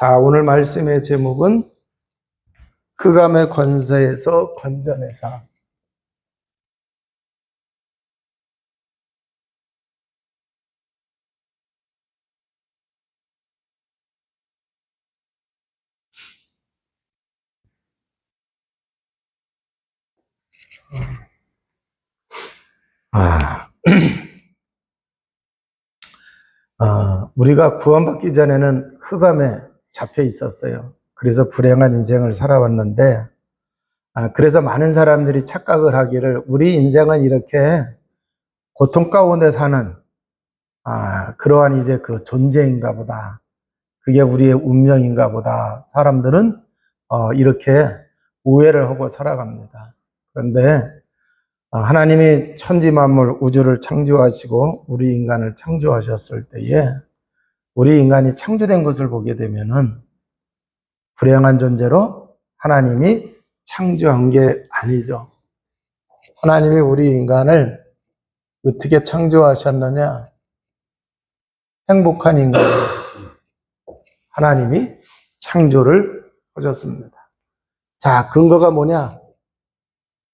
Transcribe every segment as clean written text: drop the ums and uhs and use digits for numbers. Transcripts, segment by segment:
자, 오늘 말씀의 제목은 흑암의 권세에서 건져내사. 우리가 구원받기 전에는 흑암에 잡혀 있었어요. 그래서 불행한 인생을 살아왔는데, 그래서 많은 사람들이 착각을 하기를 우리 인생은 이렇게 고통 가운데 사는 그러한 이제 그 존재인가 보다. 그게 우리의 운명인가 보다. 사람들은 이렇게 오해를 하고 살아갑니다. 그런데 하나님이 천지 만물 우주를 창조하시고 우리 인간을 창조하셨을 때에 우리 인간이 창조된 것을 보게 되면은 불행한 존재로 하나님이 창조한 게 아니죠. 하나님이 우리 인간을 어떻게 창조하셨느냐? 행복한 인간으로 하나님이 창조를 하셨습니다. 자, 근거가 뭐냐?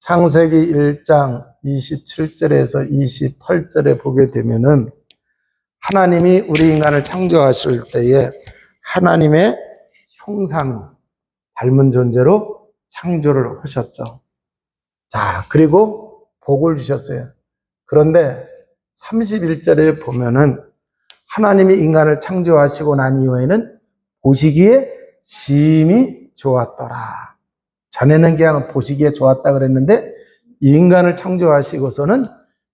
창세기 1장 27절에서 28절에 보게 되면은 하나님이 우리 인간을 창조하실 때에 하나님의 형상, 닮은 존재로 창조를 하셨죠. 자, 그리고 복을 주셨어요. 그런데 31절에 보면은 하나님이 인간을 창조하시고 난 이후에는 보시기에 심히 좋았더라. 전에는 그냥 보시기에 좋았다 그랬는데 인간을 창조하시고서는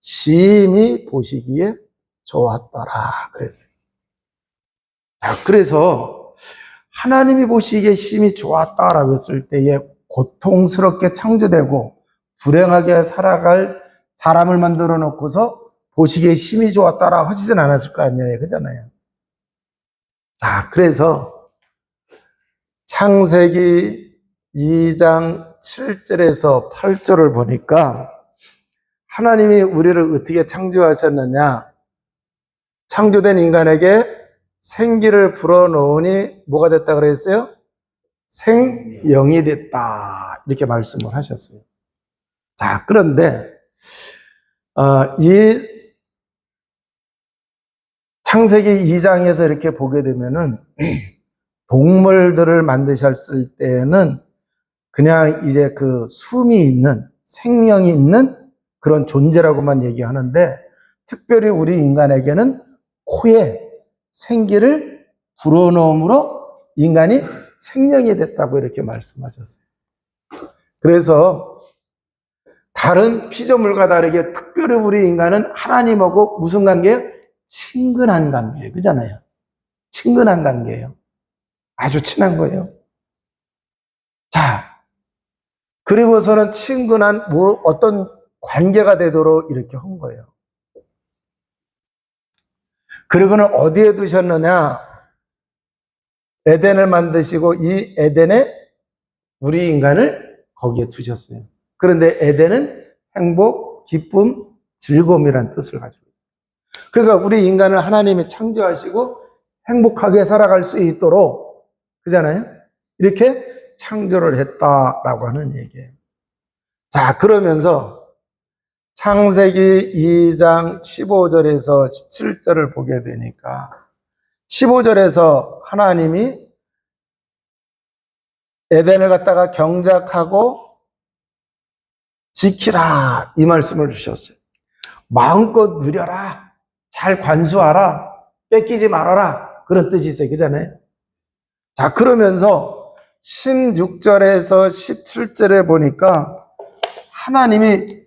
심히 보시기에 좋았더라 그랬어요. 자, 그래서 하나님이 보시기에 심히 좋았다라고 했을 때에 고통스럽게 창조되고 불행하게 살아갈 사람을 만들어 놓고서 보시기에 심히 좋았다라고 하시진 않았을 거 아니에요. 그잖아요. 자, 그래서 창세기 2장 7절에서 8절을 보니까 하나님이 우리를 어떻게 창조하셨느냐? 창조된 인간에게 생기를 불어넣으니 뭐가 됐다 그랬어요? 생영이 됐다. 이렇게 말씀을 하셨어요. 자, 그런데 이 창세기 2장에서 이렇게 보게 되면은 동물들을 만드셨을 때는 그냥 이제 그 숨이 있는 생명이 있는 그런 존재라고만 얘기하는데 특별히 우리 인간에게는 코에 생기를 불어넣음으로 인간이 생명이 됐다고 이렇게 말씀하셨어요. 그래서 다른 피조물과 다르게 특별히 우리 인간은 하나님하고 무슨 관계예요? 친근한 관계예요. 그잖아요. 친근한 관계예요. 아주 친한 거예요. 자, 그리고서는 친근한 어떤 관계가 되도록 이렇게 한 거예요. 그리고는 어디에 두셨느냐? 에덴을 만드시고 이 에덴에 우리 인간을 거기에 두셨어요. 그런데 에덴은 행복, 기쁨, 즐거움이라는 뜻을 가지고 있어요. 그러니까 우리 인간을 하나님이 창조하시고 행복하게 살아갈 수 있도록, 그잖아요? 이렇게 창조를 했다라고 하는 얘기예요. 자, 그러면서 창세기 2장 15절에서 17절을 보게 되니까 15절에서 하나님이 에덴을 갖다가 경작하고 지키라 이 말씀을 주셨어요. 마음껏 누려라, 잘 관수하라, 뺏기지 말아라 그런 뜻이 있어요. 그잖아요. 자, 그러면서 16절에서 17절에 보니까 하나님이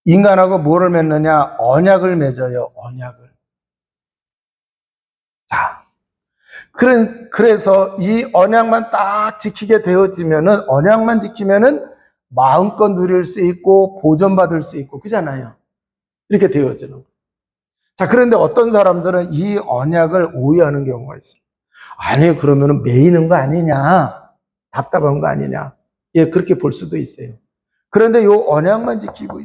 인간하고 뭐를 맺느냐? 언약을 맺어요. 언약을. 자, 그래서 이 언약만 딱 지키게 되어지면은 언약만 지키면은 마음껏 누릴 수 있고 보존받을 수 있고 그잖아요. 이렇게 되어지는 거예요. 자, 그런데 어떤 사람들은 이 언약을 오해하는 경우가 있어요. 아니, 그러면은 매이는 거 아니냐? 답답한 거 아니냐? 예, 그렇게 볼 수도 있어요. 그런데 이 언약만 지키고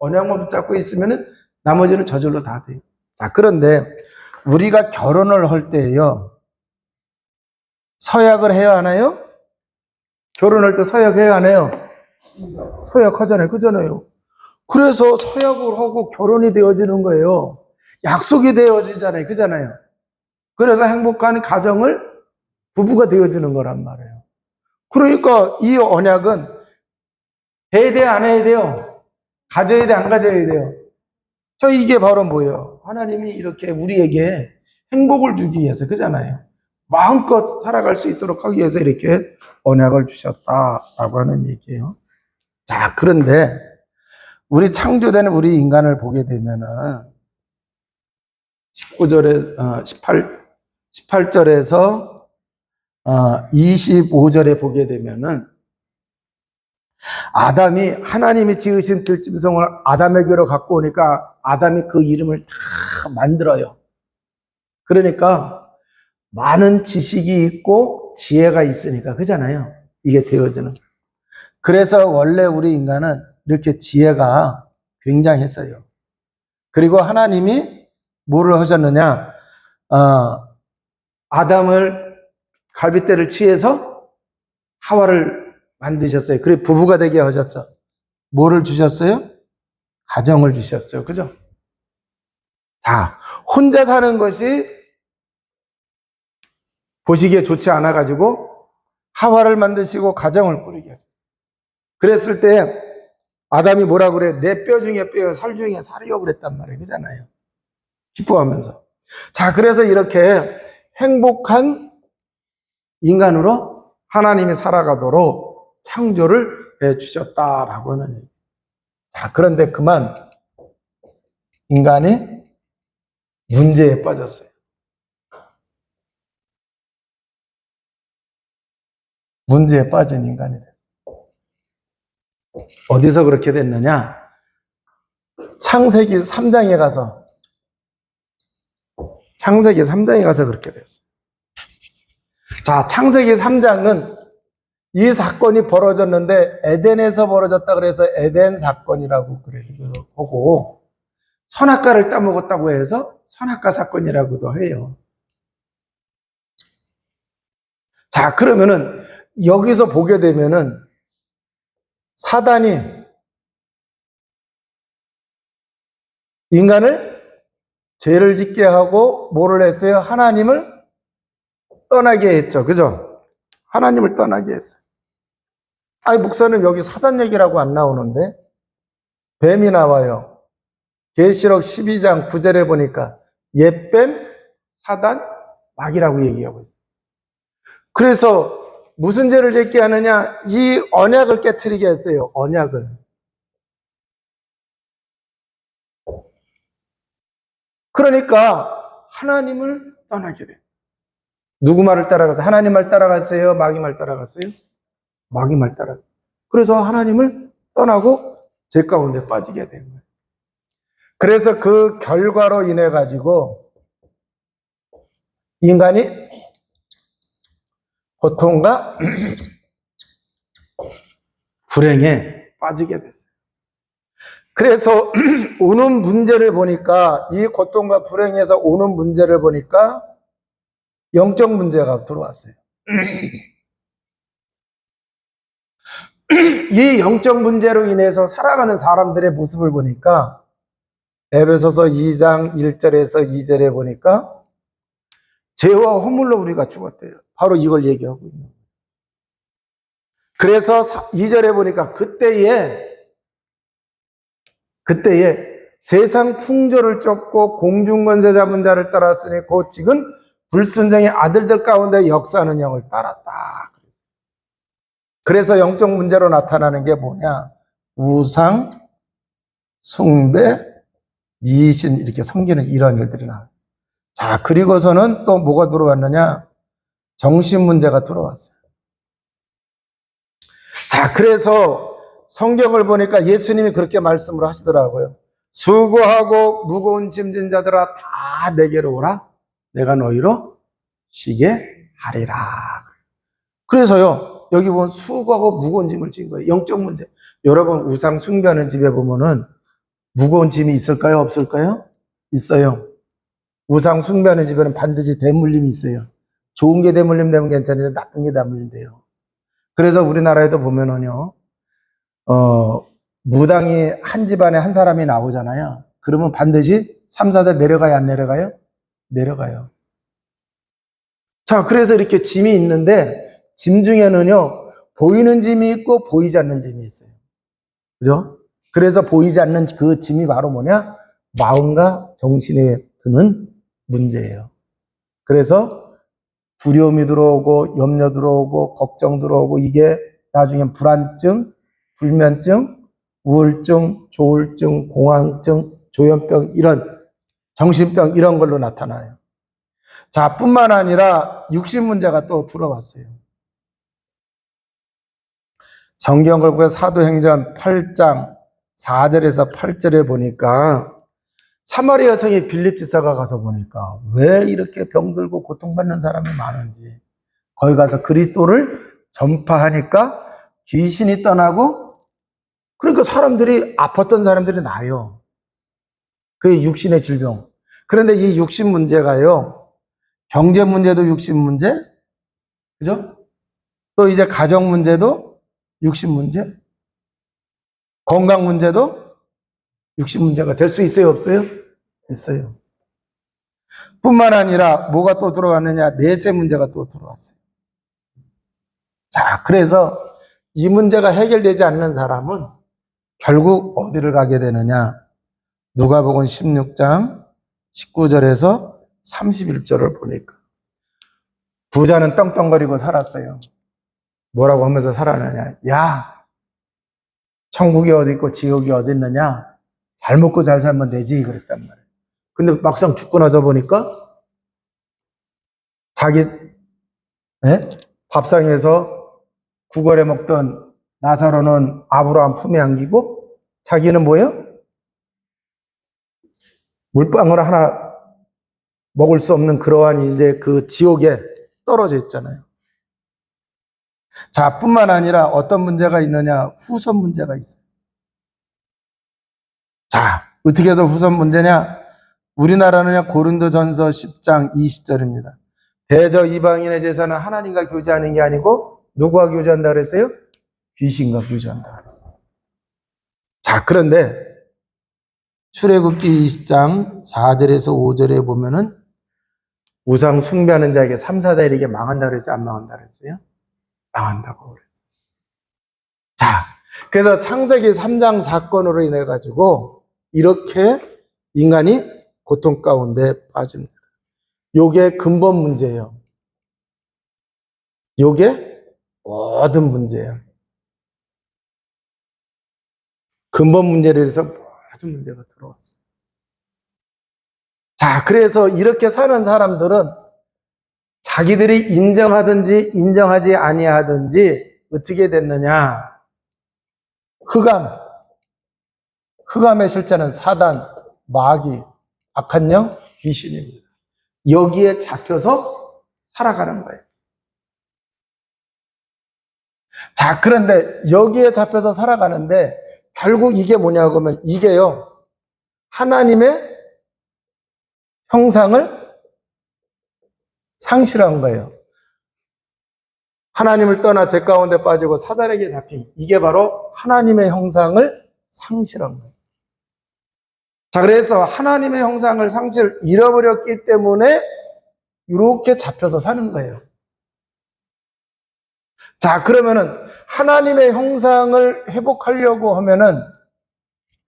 언약만 붙잡고 있으면은 나머지는 저절로 다 돼요. 자, 그런데 우리가 결혼을 할 때요. 서약을 해야 하나요? 결혼할 때 서약해야 하나요? 서약하잖아요. 그잖아요. 그래서 서약을 하고 결혼이 되어지는 거예요. 약속이 되어지잖아요. 그잖아요. 그래서 행복한 가정을 부부가 되어지는 거란 말이에요. 그러니까 이 언약은 해야 돼요? 안 해야 돼요? 가져야 돼? 안 가져야 돼요? 저 이게 바로 뭐예요? 하나님이 이렇게 우리에게 행복을 주기 위해서 그잖아요. 마음껏 살아갈 수 있도록 하기 위해서 이렇게 언약을 주셨다라고 하는 얘기예요. 자, 그런데 우리 창조된 우리 인간을 보게 되면은 18절에서 25절에 보게 되면은 아담이 하나님이 지으신 들짐승을 아담에게로 갖고 오니까 아담이 그 이름을 다 만들어요. 그러니까 많은 지식이 있고 지혜가 있으니까 그잖아요. 이게 되어지는. 그래서 원래 우리 인간은 이렇게 지혜가 굉장했어요. 그리고 하나님이 뭐를 하셨느냐? 아담을 갈빗대를 취해서 하와를 만드셨어요. 그리고 부부가 되게 하셨죠. 뭐를 주셨어요? 가정을 주셨죠. 그죠? 자, 혼자 사는 것이 보시기에 좋지 않아가지고 하와를 만드시고 가정을 꾸리게 하셨어요. 그랬을 때 아담이 뭐라 그래? 내 뼈 중에 뼈, 살 중에 살이요 그랬단 말이에요. 그잖아요. 기뻐하면서. 자, 그래서 이렇게 행복한 인간으로 하나님이 살아가도록 창조를 해주셨다라고 하는 얘기. 자, 그런데 그만 인간이 문제에 빠졌어요. 문제에 빠진 인간이 됐어요. 어디서 그렇게 됐느냐? 창세기 3장에 가서 그렇게 됐어요. 자, 창세기 3장은 이 사건이 벌어졌는데 에덴에서 벌어졌다 그래서 에덴 사건이라고 하고 선악과를 따먹었다고 해서 선악과 사건이라고도 해요. 자, 그러면은 여기서 보게 되면은 사단이 인간을 죄를 짓게 하고 뭐를 했어요? 하나님을 떠나게 했죠. 그죠? 하나님을 떠나게 했어요. 아니, 목사님 여기 사단 얘기라고 안 나오는데 뱀이 나와요. 계시록 12장 9절에 보니까 옛뱀, 사단, 마귀라고 얘기하고 있어요. 그래서 무슨 죄를 짓게 하느냐? 이 언약을 깨트리게 했어요. 언약을. 그러니까 하나님을 떠나게 돼요. 누구 말을 따라가세요? 하나님 말 따라갔어요? 마귀 말 따라갔어요? 마귀 말 따라갔어요. 그래서 하나님을 떠나고 죄 가운데 빠지게 된 거예요. 그래서 그 결과로 인해 가지고 인간이 고통과 불행에 빠지게 됐어요. 그래서 오는 문제를 보니까 이 고통과 불행에서 오는 문제를 보니까 영적 문제가 들어왔어요. 이 영적 문제로 인해서 살아가는 사람들의 모습을 보니까 에베소서 2장 1절에서 2절에 보니까 죄와 허물로 우리가 죽었대요. 바로 이걸 얘기하고 있는 거예요. 그래서 2절에 보니까 그때에 세상 풍조를 쫓고 공중권세 잡은 자를 따랐으니 곧 지금 불순종의 아들들 가운데 역사하는 영을 따랐다. 그래서 영적 문제로 나타나는 게 뭐냐? 우상, 숭배, 미신 이렇게 섬기는 이런 일들이 나와요. 자, 그리고서는 또 뭐가 들어왔느냐? 정신 문제가 들어왔어요. 자, 그래서 성경을 보니까 예수님이 그렇게 말씀을 하시더라고요. 수고하고 무거운 짐진 자들아 다 내게로 오라. 내가 너희로 쉬게 하리라. 그래서요, 여기 보면 수고하고 무거운 짐을 진 거예요. 영적 문제. 여러분 우상 숭배하는 집에 보면은 무거운 짐이 있을까요? 없을까요? 있어요. 우상 숭배하는 집에는 반드시 대물림이 있어요. 좋은 게 대물림 되면 괜찮은데 나쁜 게 대물림 돼요. 그래서 우리나라에도 보면은요, 무당이 한 집안에 한 사람이 나오잖아요. 그러면 반드시 3, 4대 내려가요, 안 내려가요? 내려가요. 자, 그래서 이렇게 짐이 있는데, 짐 중에는요, 보이는 짐이 있고, 보이지 않는 짐이 있어요. 그죠? 그래서 보이지 않는 그 짐이 바로 뭐냐? 마음과 정신에 드는 문제예요. 그래서 두려움이 들어오고, 염려 들어오고, 걱정 들어오고, 이게 나중에 불안증, 불면증, 우울증, 조울증, 공황증, 조현병, 이런 정신병, 이런 걸로 나타나요. 자, 뿐만 아니라 육신 문제가 또 들어왔어요. 성경을 보면 사도행전 8장 4절에서 8절에 보니까 사마리아 성의 빌립 지사가 가서 보니까 왜 이렇게 병들고 고통받는 사람이 많은지, 거기 가서 그리스도를 전파하니까 귀신이 떠나고, 그러니까 사람들이 아팠던 사람들이 나아요. 그게 육신의 질병. 그런데 이 육신 문제가요, 경제 문제도 육신 문제, 그죠? 또 이제 가정 문제도 육신 문제, 건강 문제도 육신 문제가 될 수 있어요, 없어요? 있어요. 뿐만 아니라 뭐가 또 들어왔느냐? 내세 문제가 또 들어왔어요. 자, 그래서 이 문제가 해결되지 않는 사람은 결국 어디를 가게 되느냐? 누가복음 16장 19절에서 31절을 보니까 부자는 떵떵거리고 살았어요. 뭐라고 하면서 살아나냐? 야, 천국이 어디 있고 지옥이 어디 있느냐? 잘 먹고 잘 살면 되지, 그랬단 말이에요. 근데 막상 죽고 나서 보니까 자기 밥상에서 구걸해 먹던 나사로는 아브라함 품에 안기고, 자기는 뭐예요? 물방울 하나 먹을 수 없는 그러한 이제 그 지옥에 떨어져 있잖아요. 자, 뿐만 아니라 어떤 문제가 있느냐? 후손 문제가 있어요. 자, 어떻게 해서 후손 문제냐? 우리나라는 고린도전서 10장 20절입니다. 대저 이방인의 제사는 하나님과 교제하는 게 아니고 누구와 교제한다 그랬어요? 귀신과 교제한다 그랬어요. 자, 그런데 출애굽기 20장 4절에서 5절에 보면은 우상 숭배하는 자에게 3, 4대에게 망한다 그랬어요? 안 망한다 그랬어요? 망한다고 그랬어요. 자, 그래서 창세기 3장 사건으로 인해 가지고 이렇게 인간이 고통 가운데 빠집니다. 요게 근본 문제예요. 요게 모든 문제예요. 근본 문제를 해서 모든 문제가 들어왔어요. 자, 그래서 이렇게 사는 사람들은 자기들이 인정하든지 인정하지 아니하든지 어떻게 됐느냐? 흑암의 실제는 사단, 마귀, 악한 영, 귀신입니다. 여기에 잡혀서 살아가는 거예요. 자, 그런데 여기에 잡혀서 살아가는데 결국 이게 뭐냐고 하면 이게요, 하나님의 형상을 상실한 거예요. 하나님을 떠나 죄 가운데 빠지고 사단에게 잡힌, 이게 바로 하나님의 형상을 상실한 거예요. 자, 그래서 하나님의 형상을 잃어버렸기 때문에 이렇게 잡혀서 사는 거예요. 자, 그러면은 하나님의 형상을 회복하려고 하면은,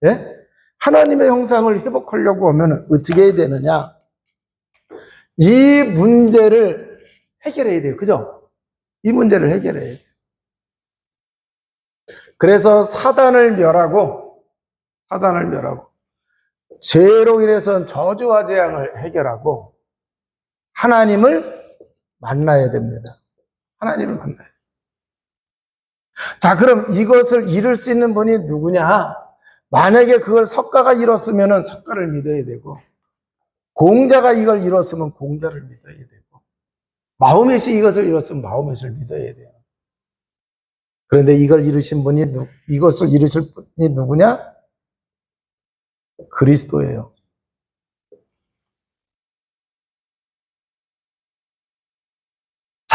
예? 하나님의 형상을 회복하려고 하면은 어떻게 해야 되느냐? 이 문제를 해결해야 돼요. 그죠? 이 문제를 해결해야 돼요. 그래서 사단을 멸하고, 죄로 인해서 저주와 재앙을 해결하고, 하나님을 만나야 됩니다. 하나님을 만나야 돼요. 자, 그럼 이것을 이룰 수 있는 분이 누구냐? 만약에 그걸 석가가 이뤘으면 석가를 믿어야 되고, 공자가 이걸 이뤘으면 공자를 믿어야 되고, 마호멧이 이것을 이뤘으면 마호멧을 믿어야 돼요. 그런데 이것을 이루실 분이 누구냐? 그리스도예요.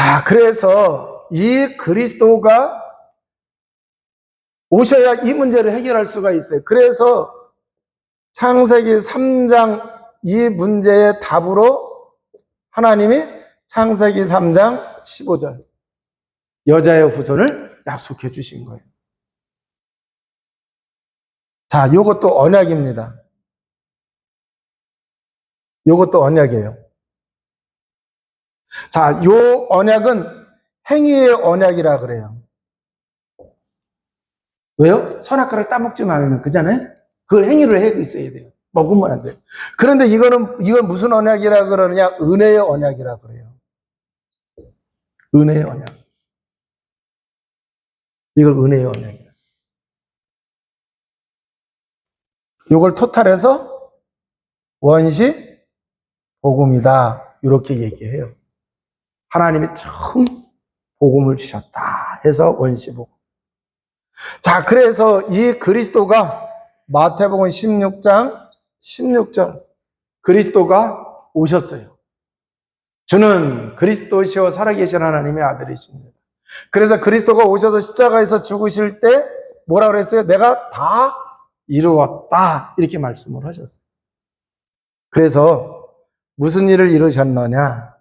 자, 그래서 이 그리스도가 오셔야 이 문제를 해결할 수가 있어요. 그래서 창세기 3장 이 문제의 답으로 하나님이 창세기 3장 15절 여자의 후손을 약속해 주신 거예요. 자, 요것도 언약입니다. 요것도 언약이에요. 자, 요 언약은 행위의 언약이라 그래요. 왜요? 선악과를 따먹지 말면 그잖아요? 그걸 행위를 해도 있어야 돼요. 먹으면 안 돼요. 그런데 이건 무슨 언약이라 그러느냐? 은혜의 언약이라 그래요. 은혜의 언약. 이걸 은혜의 언약이라. 이걸 토탈해서 원시 복음이다. 이렇게 얘기해요. 하나님이 처음 복음을 주셨다 해서 원시 복음. 자, 그래서 이 그리스도가 마태복음 16장 16절 그리스도가 오셨어요. 주는 그리스도시요 살아계신 하나님의 아들이십니다. 그래서 그리스도가 오셔서 십자가에서 죽으실 때 뭐라 그랬어요? 내가 다 이루었다 이렇게 말씀을 하셨어요. 그래서 무슨 일을 이루셨느냐?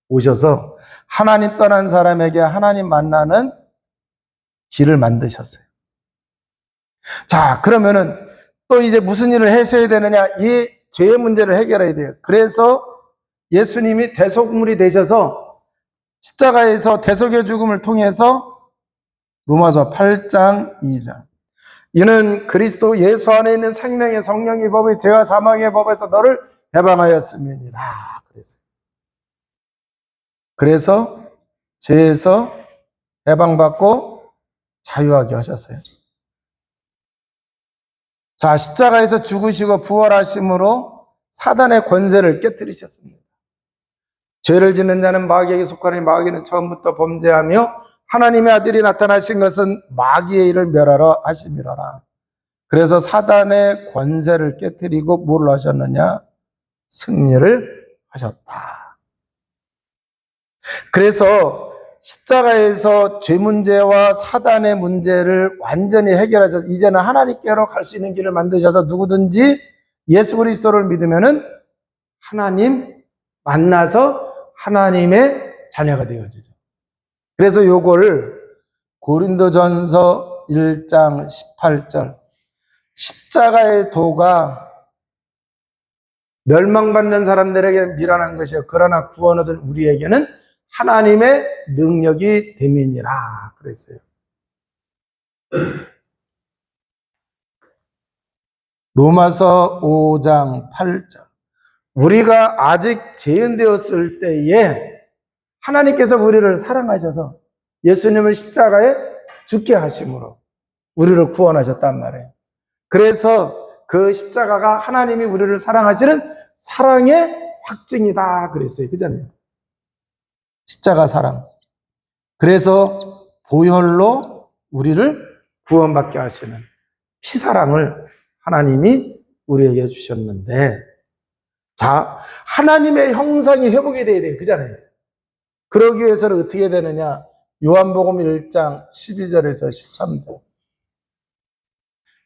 오셔서 하나님 떠난 사람에게 하나님 만나는 길을 만드셨어요. 자, 그러면은 또 이제 무슨 일을 하셔야 되느냐? 이 죄의 문제를 해결해야 돼요. 그래서 예수님이 대속물이 되셔서 십자가에서 대속의 죽음을 통해서 로마서 8장 2절 이는 그리스도 예수 안에 있는 생명의 성령의 법의 죄와 사망의 법에서 너를 해방하였음이니라. 그래서 죄에서 해방받고 자유하게 하셨어요. 자, 십자가에서 죽으시고 부활하심으로 사단의 권세를 깨뜨리셨습니다. 죄를 짓는 자는 마귀에게 속하니 마귀는 처음부터 범죄하며 하나님의 아들이 나타나신 것은 마귀의 일을 멸하러 하심이라라. 그래서 사단의 권세를 깨뜨리고 뭘 하셨느냐? 승리를 하셨다. 그래서 십자가에서 죄 문제와 사단의 문제를 완전히 해결하셔서 이제는 하나님께로 갈 수 있는 길을 만드셔서 누구든지 예수 그리스도를 믿으면은 하나님 만나서 하나님의 자녀가 되어지죠. 그래서 요거를 고린도전서 1장 18절 십자가의 도가 멸망받는 사람들에게 미련한 것이요 그러나 구원 얻은 우리에게는 하나님의 능력이 됨이니라 그랬어요. 로마서 5장 8절 우리가 아직 죄인되었을 때에 하나님께서 우리를 사랑하셔서 예수님을 십자가에 죽게 하심으로 우리를 구원하셨단 말이에요. 그래서 그 십자가가 하나님이 우리를 사랑하시는 사랑의 확증이다 그랬어요. 그잖아요. 십자가 사랑. 그래서 보혈로 우리를 구원받게 하시는 피사랑을 하나님이 우리에게 주셨는데 자, 하나님의 형상이 회복이 돼야 돼요. 그잖아요. 그러기 위해서는 어떻게 되느냐? 요한복음 1장 12절에서 13절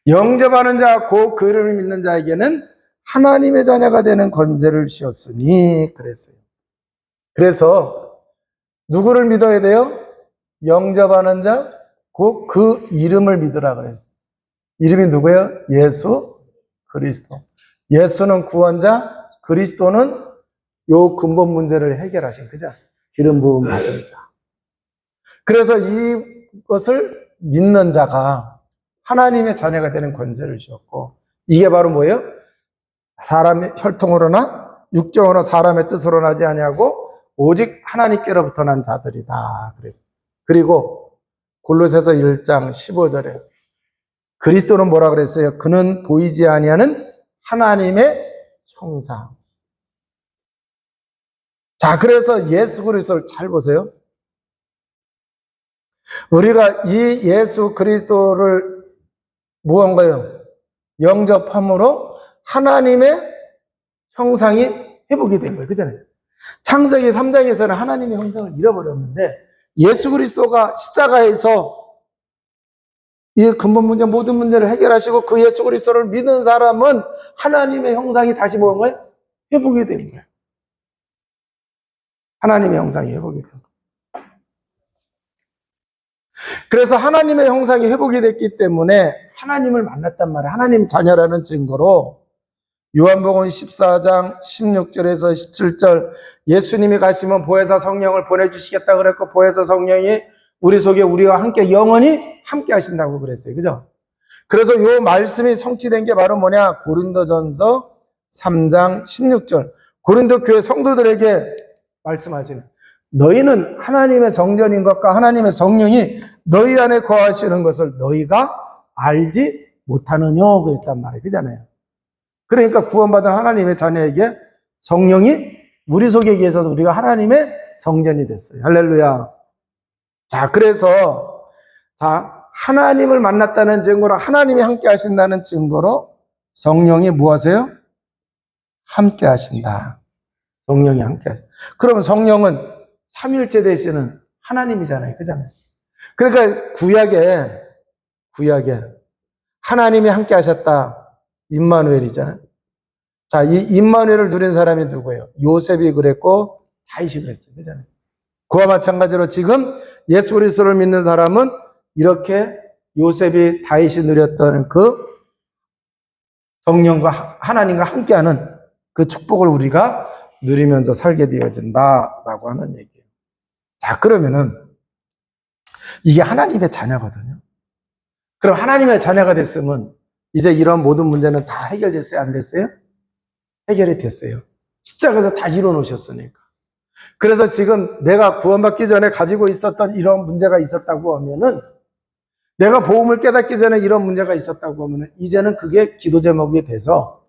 영접하는 자, 곧 그 이름을 믿는 자에게는 하나님의 자녀가 되는 권세를 주셨으니 그랬어요. 그래서 누구를 믿어야 돼요? 영접하는 자, 곧 그 이름을 믿으라 그랬어요. 이름이 누구예요? 예수 그리스도. 예수는 구원자, 그리스도는 요 근본 문제를 해결하신 그자. 기름 부음 받은 자. 그래서 이것을 믿는 자가 하나님의 자녀가 되는 권세를 주셨고 이게 바로 뭐예요? 사람의 혈통으로나 육정으로 사람의 뜻으로 나지 아니하고 오직 하나님께로부터 난 자들이다. 그리고 골로새서 1장 15절에 그리스도는 뭐라 그랬어요? 그는 보이지 아니하는 하나님의 형상. 자, 그래서 예수 그리스도를 잘 보세요. 우리가 이 예수 그리스도를 무언가요? 영접함으로 하나님의 형상이 회복이 된 거예요. 그잖아요. 창세기 3장에서는 하나님의 형상을 잃어버렸는데 예수 그리스도가 십자가에서 이 근본 문제, 모든 문제를 해결하시고 그 예수 그리스도를 믿는 사람은 하나님의 형상이 다시 뭔가요? 회복이 되는 거예요. 하나님의 형상이 회복이 되는 거예요. 그래서 하나님의 형상이 회복이 됐기 때문에 하나님을 만났단 말이에요. 하나님 자녀라는 증거로 요한복음 14장 16절에서 17절 예수님이 가시면 보혜사 성령을 보내주시겠다 그랬고 보혜사 성령이 우리 속에 우리와 함께 영원히 함께 하신다고 그랬어요. 그죠? 그래서 이 말씀이 성취된 게 바로 뭐냐? 고린도전서 3장 16절 고린도 교회 성도들에게 말씀하시는 너희는 하나님의 성전인 것과 하나님의 성령이 너희 안에 거하시는 것을 너희가 알지 못하느냐 그랬단 말이에요. 그잖아요. 그러니까 구원받은 하나님의 자녀에게 성령이 우리 속에 계셔서 우리가 하나님의 성전이 됐어요. 할렐루야. 자, 그래서 하나님을 만났다는 증거로 하나님이 함께 하신다는 증거로 성령이 뭐 하세요? 함께 하신다. 성령이 함께 하신다. 그러면 성령은 삼위일체 되시는 하나님이잖아요. 그잖아요. 그러니까 구약에 하나님이 함께 하셨다. 임마누엘이잖아요. 자, 이 임마누엘을 누린 사람이 누구예요? 요셉이 그랬고 다윗이 그랬어요. 그잖아요. 그와 마찬가지로 지금 예수 그리스도를 믿는 사람은 이렇게 요셉이 다윗이 누렸던 그 성령과 하나님과 함께하는 그 축복을 우리가 누리면서 살게 되어진다라고 하는 얘기예요. 자, 그러면은 이게 하나님의 자녀거든요. 그럼 하나님의 자녀가 됐으면 이제 이런 모든 문제는 다 해결됐어요? 안 됐어요? 해결이 됐어요. 십자가에서 다 이뤄놓으셨으니까. 그래서 지금 내가 구원받기 전에 가지고 있었던 이런 문제가 있었다고 하면은 내가 복음을 깨닫기 전에 이런 문제가 있었다고 하면은 이제는 그게 기도 제목이 돼서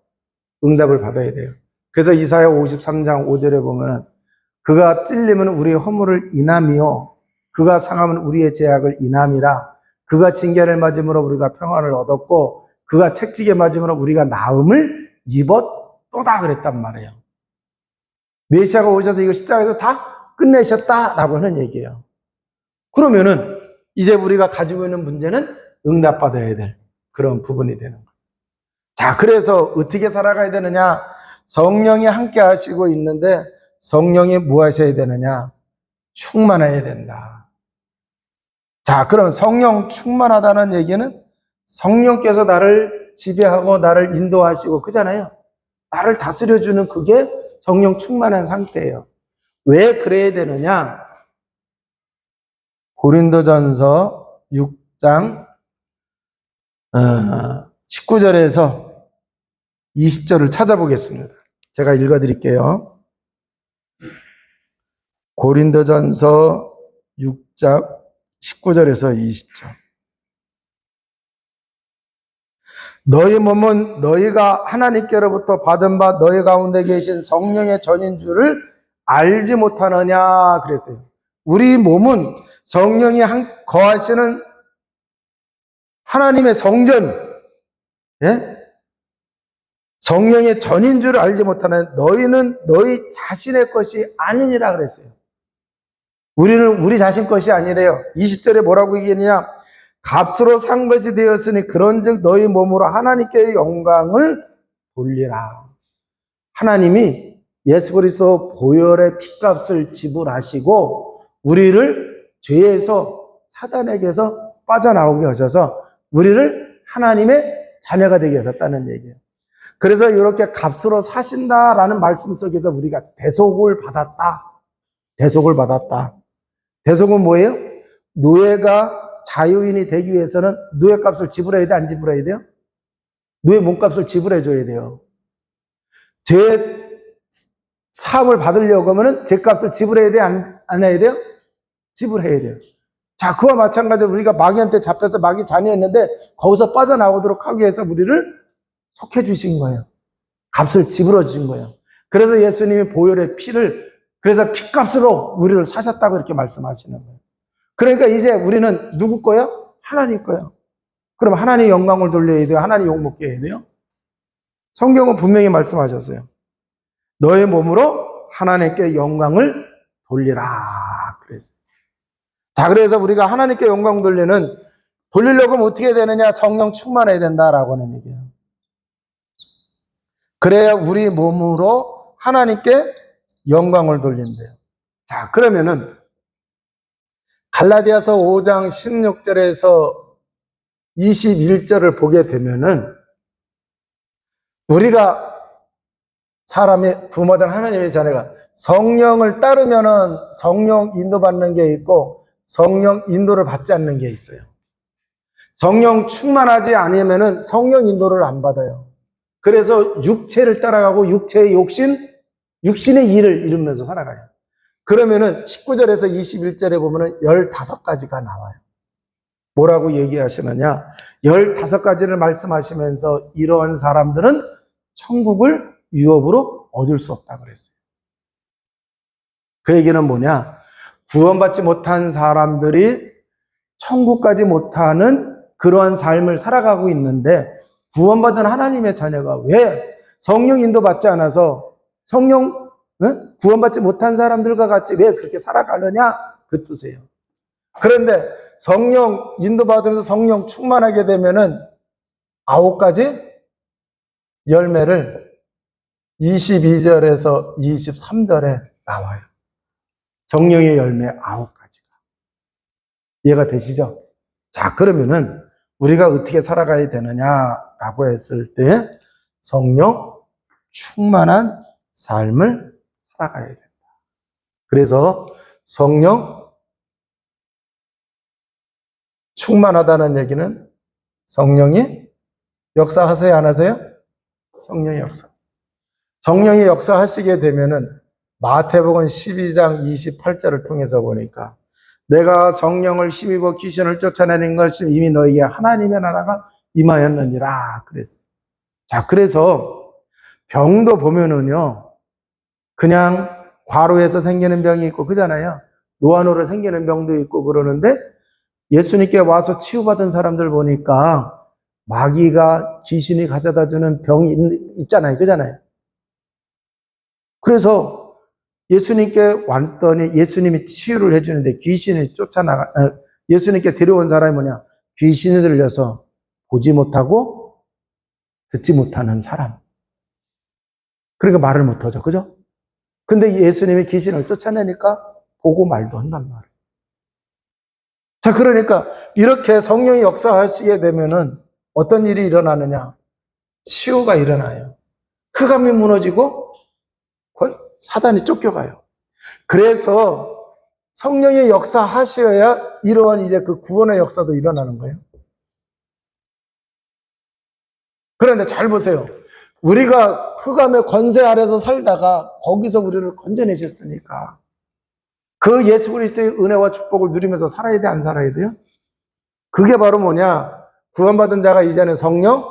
응답을 받아야 돼요. 그래서 이사야 53장 5절에 보면은 그가 찔리면 우리의 허물을 인함이요 그가 상하면 우리의 죄악을 인함이라 그가 징계를 맞음으로 우리가 평안을 얻었고 그가 책지게 맞음으로 우리가 나음을 입었도다 그랬단 말이에요. 메시아가 오셔서 이거 십자가에서 다 끝내셨다라고 하는 얘기예요. 그러면은 이제 우리가 가지고 있는 문제는 응답받아야 될 그런 부분이 되는 거예요. 자, 그래서 어떻게 살아가야 되느냐? 성령이 함께 하시고 있는데 성령이 뭐 하셔야 되느냐? 충만해야 된다. 자, 그럼 성령 충만하다는 얘기는 성령께서 나를 지배하고 나를 인도하시고 그잖아요. 나를 다스려주는 그게 성령 충만한 상태예요. 왜 그래야 되느냐? 고린도전서 6장 19절에서 20절을 찾아보겠습니다. 제가 읽어드릴게요. 고린도전서 6장 19절에서 20절. 너희 몸은 너희가 하나님께로부터 받은 바 너희 가운데 계신 성령의 전인 줄을 알지 못하느냐 그랬어요. 우리 몸은 성령이 거하시는 하나님의 성전, 예? 성령의 전인 줄을 알지 못하는 너희는 너희 자신의 것이 아니니라 그랬어요. 우리는 우리 자신 것이 아니래요. 20절에 뭐라고 얘기했느냐? 값으로 산 것이 되었으니 그런즉 너희 몸으로 하나님께 영광을 돌리라. 하나님이 예수 그리스도 보혈의 피값을 지불하시고 우리를 죄에서 사단에게서 빠져나오게 하셔서 우리를 하나님의 자녀가 되게 하셨다는 얘기예요. 그래서 이렇게 값으로 사신다라는 말씀 속에서 우리가 대속을 받았다. 대속을 받았다. 대속은 뭐예요? 노예가 자유인이 되기 위해서는 노예값을 지불해야 돼? 안 지불해야 돼요? 노예 몸값을 지불해줘야 돼요. 죄 사함을 받으려고 하면 죄값을 지불해야 돼? 안 해야 돼요? 지불해야 돼요. 자, 그와 마찬가지로 우리가 마귀한테 잡혀서 마귀 자녀였는데 거기서 빠져나오도록 하기 위해서 우리를 속해 주신 거예요. 값을 지불해 주신 거예요. 그래서 예수님이 보혈의 피를 그래서 피값으로 우리를 사셨다고 이렇게 말씀하시는 거예요. 그러니까 이제 우리는 누구 거예요? 하나님 거예요. 그럼 하나님 영광을 돌려야 돼요? 하나님 욕먹게 해야 돼요? 성경은 분명히 말씀하셨어요. 너의 몸으로 하나님께 영광을 돌리라 그랬어요. 자, 그래서 우리가 하나님께 영광 돌리려고 하면 어떻게 되느냐? 성령 충만해야 된다라고 하는 얘기예요. 그래야 우리 몸으로 하나님께 영광을 돌린대요. 자, 그러면은 갈라디아서 5장 16절에서 21절을 보게 되면은 우리가 사람이 부모된 하나님의 자녀가 성령을 따르면은 성령 인도받는 게 있고 성령 인도를 받지 않는 게 있어요. 성령 충만하지 않으면은 성령 인도를 안 받아요. 그래서 육체를 따라가고 육체의 욕심, 육신의 일을 이루면서 살아가요. 그러면은 19절에서 21절에 보면은 15가지가 나와요. 뭐라고 얘기하시느냐? 15가지를 말씀하시면서 이러한 사람들은 천국을 유업으로 얻을 수 없다 그랬어요. 그 얘기는 뭐냐? 구원받지 못한 사람들이 천국까지 못하는 그러한 삶을 살아가고 있는데 구원받은 하나님의 자녀가 왜 성령 인도받지 않아서 성령 구원받지 못한 사람들과 같이 왜 그렇게 살아가느냐? 그 뜻이에요. 그런데 성령 인도받으면서 성령 충만하게 되면은 9가지 열매를 22절에서 23절에 나와요. 성령의 열매 9가지가. 이해가 되시죠? 자, 그러면은 우리가 어떻게 살아가야 되느냐라고 했을 때 성령 충만한 삶을 살아가야 된다. 그래서 성령 충만하다는 얘기는 성령이 역사하세요, 안 하세요? 성령이 역사. 성령이 역사하시게 되면은 마태복음 12장 28절을 통해서 보니까 내가 성령을 힘입어 귀신을 쫓아내는 것이 이미 너에게 하나님의 나라가 임하였느니라 그랬어요. 자, 그래서 병도 보면은요, 그냥 과로해서 생기는 병이 있고 그잖아요. 노안으로 생기는 병도 있고 그러는데 예수님께 와서 치유받은 사람들 보니까 마귀가 귀신이 가져다 주는 병이 있잖아요. 그잖아요. 그래서 예수님께 왔더니 예수님이 치유를 해주는데 귀신이 예수님께 데려온 사람이 뭐냐? 귀신이 들려서 보지 못하고 듣지 못하는 사람. 그러니까 말을 못하죠. 그죠? 근데 예수님이 귀신을 쫓아내니까 보고 말도 한단 말이에요. 자, 그러니까 이렇게 성령이 역사하시게 되면은 어떤 일이 일어나느냐? 치유가 일어나요. 흑암이 무너지고 사단이 쫓겨가요. 그래서 성령의 역사하셔야 이러한 이제 그 구원의 역사도 일어나는 거예요. 그런데 잘 보세요. 우리가 흑암의 권세 아래서 살다가 거기서 우리를 건져내셨으니까 그 예수 그리스도의 은혜와 축복을 누리면서 살아야 돼, 안 살아야 돼요? 그게 바로 뭐냐? 구원받은 자가 이제는 성령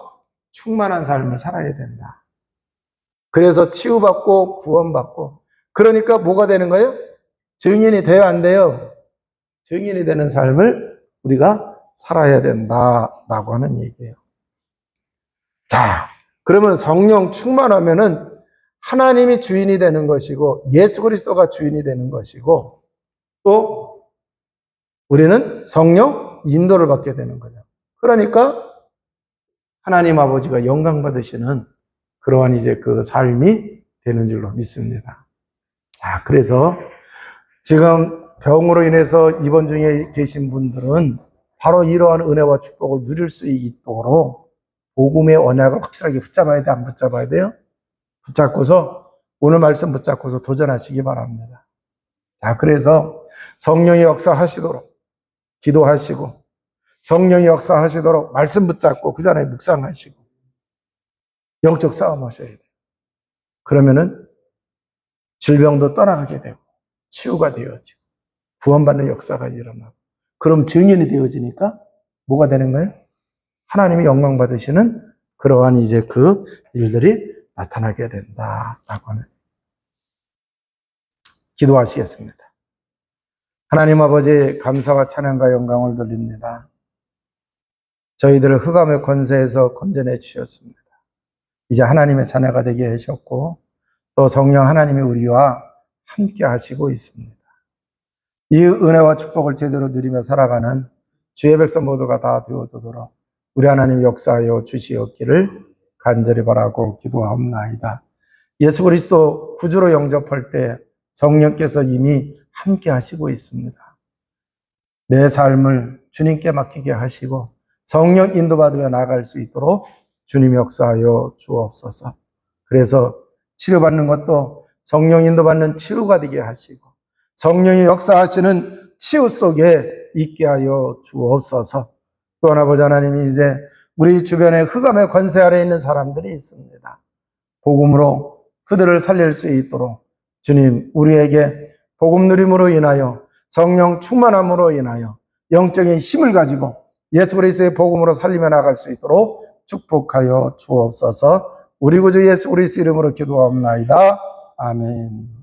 충만한 삶을 살아야 된다. 그래서 치유받고 구원받고 그러니까 뭐가 되는 거예요? 증인이 돼요, 안 돼요? 증인이 되는 삶을 우리가 살아야 된다라고 하는 얘기예요. 자, 그러면 성령 충만하면은 하나님이 주인이 되는 것이고 예수 그리스도가 주인이 되는 것이고 또 우리는 성령 인도를 받게 되는 거죠. 그러니까 하나님 아버지가 영광 받으시는 그러한 이제 그 삶이 되는 줄로 믿습니다. 자, 그래서 지금 병으로 인해서 입원 중에 계신 분들은 바로 이러한 은혜와 축복을 누릴 수 있도록 복음의 언약을 확실하게 붙잡아야 돼, 안 붙잡아야 돼요? 붙잡고서 오늘 말씀 붙잡고서 도전하시기 바랍니다. 자, 그래서 성령의 역사하시도록 기도하시고 성령의 역사하시도록 말씀 붙잡고 그 전에 묵상하시고 영적 싸움 하셔야 돼요. 그러면은 질병도 떠나가게 되고 치유가 되어지고 구원받는 역사가 일어나고 그럼 증인이 되어지니까 뭐가 되는 거예요? 하나님이 영광 받으시는 그러한 이제 그 일들이 나타나게 된다라고 하는 기도하시겠습니다. 하나님 아버지 감사와 찬양과 영광을 돌립니다. 저희들을 흑암의 권세에서 건져내 주셨습니다. 이제 하나님의 자녀가 되게 하셨고 또 성령 하나님이 우리와 함께 하시고 있습니다. 이 은혜와 축복을 제대로 누리며 살아가는 주의 백성 모두가 다 되어주도록 우리 하나님 역사하여 주시옵기를 간절히 바라고 기도하옵나이다. 예수 그리스도 구주로 영접할 때 성령께서 이미 함께 하시고 있습니다. 내 삶을 주님께 맡기게 하시고 성령 인도받으며 나아갈 수 있도록 주님 역사하여 주옵소서. 그래서 치료받는 것도 성령 인도받는 치유가 되게 하시고 성령이 역사하시는 치유 속에 있게 하여 주옵소서. 또 하나 보자. 하나님이 이제 우리 주변에 흑암의 권세 아래 있는 사람들이 있습니다. 복음으로 그들을 살릴 수 있도록 주님 우리에게 복음 누림으로 인하여 성령 충만함으로 인하여 영적인 힘을 가지고 예수 그리스도의 복음으로 살리며 나갈 수 있도록 축복하여 주옵소서. 우리 구주 예수 그리스도 이름으로 기도하옵나이다. 아멘.